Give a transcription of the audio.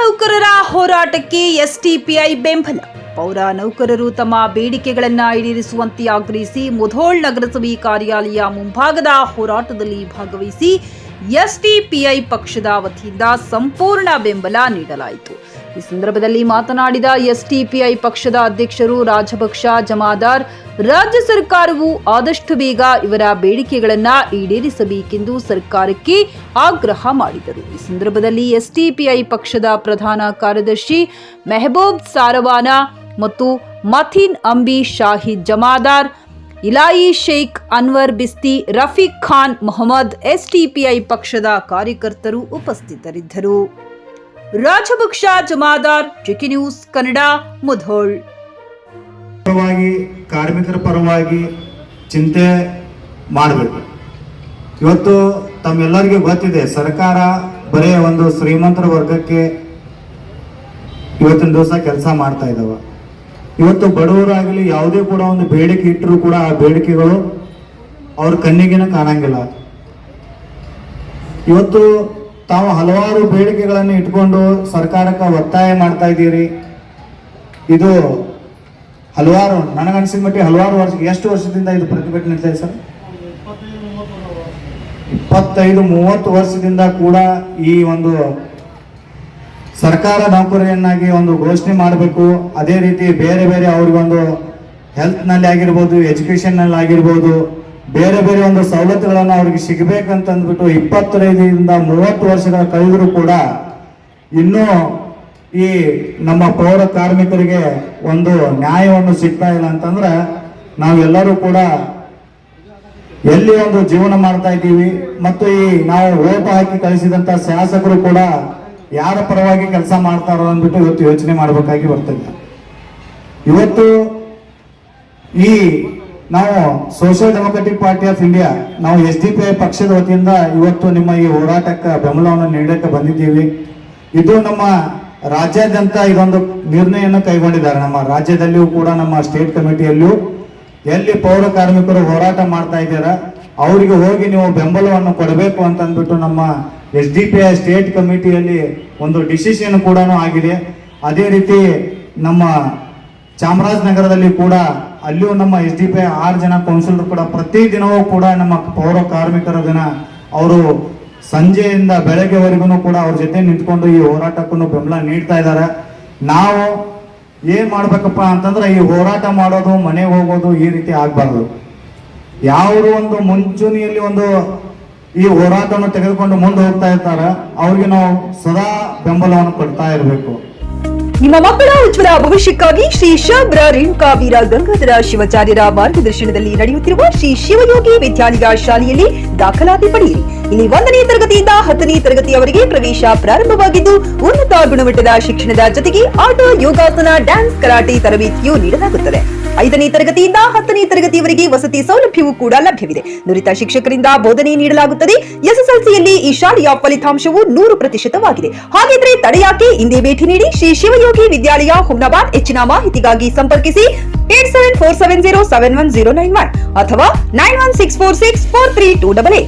ನೌಕರರ ಹೋರಾಟಕ್ಕೆ ಎಸ್ಟಿಪಿಐ ಬೆಂಬಲ. ಪೌರ ನೌಕರರು ತಮ್ಮ ಬೇಡಿಕೆಗಳನ್ನು ಈಡೇರಿಸುವಂತೆ ಆಗ್ರಹಿಸಿ ಮುಧೋಳ್ ನಗರಸಭೆ ಕಾರ್ಯಾಲಯ ಮುಂಭಾಗದ ಹೋರಾಟದಲ್ಲಿ ಭಾಗವಹಿಸಿ ಎಸ್ಟಿಪಿಐ ಪಕ್ಷದ ವತಿಯಿಂದ ಸಂಪೂರ್ಣ ಬೆಂಬಲ ನೀಡಲಾಯಿತು. ಈ ಸಂದರ್ಭದಲ್ಲಿ ಮಾತನಾಡಿದ ಎಸ್ಟಿಪಿಐ ಪಕ್ಷದ ಅಧ್ಯಕ್ಷರು ರಾಜಪಕ್ಷ ಜಮಾದಾರ್, ರಾಜ್ಯ ಸರ್ಕಾರವು ಆದಷ್ಟು ಬೇಗ ಇವರ ಬೇಡಿಕೆಗಳನ್ನು ಈಡೇರಿಸಬೇಕೆಂದು ಸರ್ಕಾರಕ್ಕೆ ಆಗ್ರಹ ಮಾಡಿದರು. ಈ ಸಂದರ್ಭದಲ್ಲಿ ಎಸ್ಟಿಪಿಐ ಪಕ್ಷದ ಪ್ರಧಾನ ಕಾರ್ಯದರ್ಶಿ ಮೆಹಬೂಬ್ ಸಾರವಾನ ಮತ್ತು ಮಥೀನ್ ಅಂಬಿ, ಶಾಹಿದ್ ಜಮಾದಾರ್, ಇಲಾಯಿ ಶೇಖ್, ಅನ್ವರ್ ಬಿಸ್ತಿ, ರಫೀಕ್ ಖಾನ್ ಮೊಹಮ್ಮದ್, ಎಸ್ಟಿಪಿಐ ಪಕ್ಷದ ಕಾರ್ಯಕರ್ತರು ಉಪಸ್ಥಿತರಿದ್ದರು. Rajapaksha Jamadar, GK news Kannada, Mudhol. ಕಾರ್ಮಿಕರ ಪರವಾಗಿ ಚಿಂತೆ ಮಾಡಬೇಕು. ಇವತ್ತು ತಮ್ಮೆಲ್ಲರಿಗೂ ಗೊತ್ತಿದೆ, ಸರ್ಕಾರ ಬರೇ ಒಂದು ಶ್ರೀಮಂತರ ವರ್ಗಕ್ಕೆ ಇವತ್ತಿನ ದಿವಸ ಕೆಲಸ ಮಾಡ್ತಾ ಇದ್ದಾವ. ಇವತ್ತು ಬಡವರಾಗಲಿ ಯಾವುದೇ ಕೂಡ ಒಂದು ಬೇಡಿಕೆ ಇಟ್ಟರು ಕೂಡ ಆ ಬೇಡಿಕೆಗಳು ಅವ್ರ ಕಣ್ಣಿಗೆನ ಕಾಣಂಗಿಲ್ಲ. ಇವತ್ತು ತಾವು ಹಲವಾರು ಬೇಡಿಕೆಗಳನ್ನು ಇಟ್ಕೊಂಡು ಸರ್ಕಾರಕ್ಕೆ ಒತ್ತಾಯ ಮಾಡ್ತಾ ಇದ್ದೀರಿ. ಇದು ಹಲವಾರು, ನನಗನ್ಸಿದ ಮಟ್ಟಿಗೆ ಹಲವಾರು ವರ್ಷ, ಎಷ್ಟು ವರ್ಷದಿಂದ ಇದು ಪ್ರತಿಭಟನೆ ನಡೀತಾ ಇದೆ ಸರ್? 25-30 ವರ್ಷದಿಂದ ಕೂಡ ಈ ಒಂದು ಸರ್ಕಾರ ನೌಕರಿಯನ್ನಾಗಿ ಒಂದು ಘೋಷಣೆ ಮಾಡಬೇಕು. ಅದೇ ರೀತಿ ಬೇರೆ ಬೇರೆ ಅವ್ರಿಗೊಂದು ಹೆಲ್ತ್ನಲ್ಲಿ ಆಗಿರ್ಬೋದು, ಎಜುಕೇಷನ್ನಲ್ಲಿ ಆಗಿರ್ಬೋದು, ಬೇರೆ ಬೇರೆ ಒಂದು ಸವಲತ್ತುಗಳನ್ನು ಅವ್ರಿಗೆ ಸಿಗಬೇಕಂತ ಅಂದ್ಬಿಟ್ಟು 25-30 ವರ್ಷಗಳ ಕಳೆದರೂ ಕೂಡ ಇನ್ನೂ ಈ ನಮ್ಮ ಪೌರ ಕಾರ್ಮಿಕರಿಗೆ ಒಂದು ನ್ಯಾಯವನ್ನು ಸಿಗ್ತಾ ಇಲ್ಲ ಅಂತಂದ್ರೆ ನಾವೆಲ್ಲರೂ ಕೂಡ ಎಲ್ಲಿ ಒಂದು ಜೀವನ ಮಾಡ್ತಾ ಇದ್ದೀವಿ ಮತ್ತು ಈ ನಾವು ಓಟ್ ಹಾಕಿ ಕಳಿಸಿದಂತ ಶಾಸಕರು ಕೂಡ ಯಾರ ಪರವಾಗಿ ಕೆಲಸ ಮಾಡ್ತಾರೋ ಅಂದ್ಬಿಟ್ಟು ಇವತ್ತು ಯೋಚನೆ ಮಾಡಬೇಕಾಗಿ ಬರ್ತದೆ. ಇವತ್ತು ಈ ನಾವು social democratic party of India, ನಾವು ಎಸ್ಡಿಪಿಐ ಪಕ್ಷದ ವತಿಯಿಂದ ಇವತ್ತು ನಿಮ್ಮ ಈ ಹೋರಾಟಕ್ಕೆ ಬೆಂಬಲವನ್ನು ನೀಡಕ್ಕೆ ಬಂದಿದ್ದೀವಿ. ಇದು ನಮ್ಮ ರಾಜ್ಯಾದ್ಯಂತ ಇದೊಂದು ನಿರ್ಣಯವನ್ನು ಕೈಗೊಂಡಿದ್ದಾರೆ. ನಮ್ಮ ರಾಜ್ಯದಲ್ಲಿಯೂ ಕೂಡ ನಮ್ಮ ಸ್ಟೇಟ್ ಕಮಿಟಿಯಲ್ಲಿಯೂ ಎಲ್ಲಿ ಪೌರ ಕಾರ್ಮಿಕರು ಹೋರಾಟ ಮಾಡ್ತಾ ಇದ್ದೀರಾ ಅವರಿಗೆ ಹೋಗಿ ನೀವು ಬೆಂಬಲವನ್ನು ಕೊಡಬೇಕು ಅಂತ ಅಂದ್ಬಿಟ್ಟು ನಮ್ಮ ಎಸ್ಡಿಪಿಐ ಸ್ಟೇಟ್ ಕಮಿಟಿಯಲ್ಲಿ ಒಂದು ಡಿಸಿಷನ್ ಕೂಡ ಆಗಿದೆ. ಅದೇ ರೀತಿ ನಮ್ಮ ಚಾಮರಾಜನಗರದಲ್ಲಿ ಕೂಡ ಅಲ್ಲಿಯೂ ನಮ್ಮ ಎಸ್ಡಿಪಿಐ 6 ಜನ ಕೌನ್ಸಿಲರ್ ಕೂಡ ಪ್ರತಿದಿನವೂ ಕೂಡ ನಮ್ಮ ಪೌರ ಕಾರ್ಮಿಕರ ದಿನ ಅವರು ಸಂಜೆಯಿಂದ ಬೆಳಗ್ಗೆವರೆಗೂ ಕೂಡ ಅವ್ರ ಜೊತೆ ನಿಂತ್ಕೊಂಡು ಈ ಹೋರಾಟಕ್ಕೂ ಬೆಂಬಲ ನೀಡ್ತಾ ಇದ್ದಾರೆ. ನಾವು ಏನ್ ಮಾಡ್ಬೇಕಪ್ಪ ಅಂತಂದ್ರೆ ಈ ಹೋರಾಟ ಮಾಡೋದು, ಮನೆಗೆ ಹೋಗೋದು ಈ ರೀತಿ ಆಗ್ಬಾರ್ದು. ಯಾರು ಒಂದು ಮುಂಚೂಣಿಯಲ್ಲಿ ಒಂದು ಈ ಹೋರಾಟವನ್ನು ತೆಗೆದುಕೊಂಡು ಮುಂದೆ ಹೋಗ್ತಾ ಇರ್ತಾರೆ ಅವ್ರಿಗೆ ನಾವು ಸದಾ ಬೆಂಬಲವನ್ನು ಕೊಡ್ತಾ ಇರಬೇಕು. ನಿಮ್ಮ ಮಕ್ಕಳ ಉಜ್ವಲ ಭವಿಷ್ಯಕ್ಕಾಗಿ ಶ್ರೀ ಶಾಬ್ರ ರೇಣುಕಾ ವೀರ ಗಂಗಾಧರ ಶಿವಾಚಾರ್ಯರ ಮಾರ್ಗದರ್ಶನದಲ್ಲಿ ನಡೆಯುತ್ತಿರುವ ಶ್ರೀ ಶಿವಯೋಗಿ ವಿದ್ಯಾಲಯ ಶಾಲೆಯಲ್ಲಿ ದಾಖಲಾತಿ ಪಡೆಯಿರಿ. ಇಲ್ಲಿ 1ನೇ ತರಗತಿಯಿಂದ 10ನೇ ತರಗತಿಯವರೆಗೆ ಪ್ರವೇಶ ಪ್ರಾರಂಭವಾಗಿದ್ದು ಉನ್ನತ ಗುಣಮಟ್ಟದ ಶಿಕ್ಷಣದ ಜೊತೆಗೆ ಆಟ, ಯೋಗಾಸನ, ಡ್ಯಾನ್ಸ್, ಕರಾಟೆ ತರಬೇತಿಯೂ ನೀಡಲಾಗುತ್ತದೆ. 5ನೇ ತರಗತಿಯಿಂದ 10ನೇ ತರಗತಿಯವರೆಗೆ ವಸತಿ ಸೌಲಭ್ಯವೂ ಕೂಡ ಲಭ್ಯವಿದೆ. ನುರಿತ ಶಿಕ್ಷಕರಿಂದ ಬೋಧನೆ ನೀಡಲಾಗುತ್ತದೆ. ಎಸ್ಎಸ್ಎಲ್ಸಿಯಲ್ಲಿ ಈ ಶಾಲೆಯ ಫಲಿತಾಂಶವು 100%ವಾಗಿದೆ. ಹಾಗಿದ್ರೆ ತಡೆಯಾಕೆ? ಇಂದೇ ಭೇಟಿ ನೀಡಿ ಶ್ರೀ ಶಿವಯೋಗಿ ವಿದ್ಯಾಲಯ, ಹುಮ್ನಾಬಾದ್. ಹೆಚ್ಚಿನ ಮಾಹಿತಿಗಾಗಿ ಸಂಪರ್ಕಿಸಿ 8747071091 ಅಥವಾ 9164643288.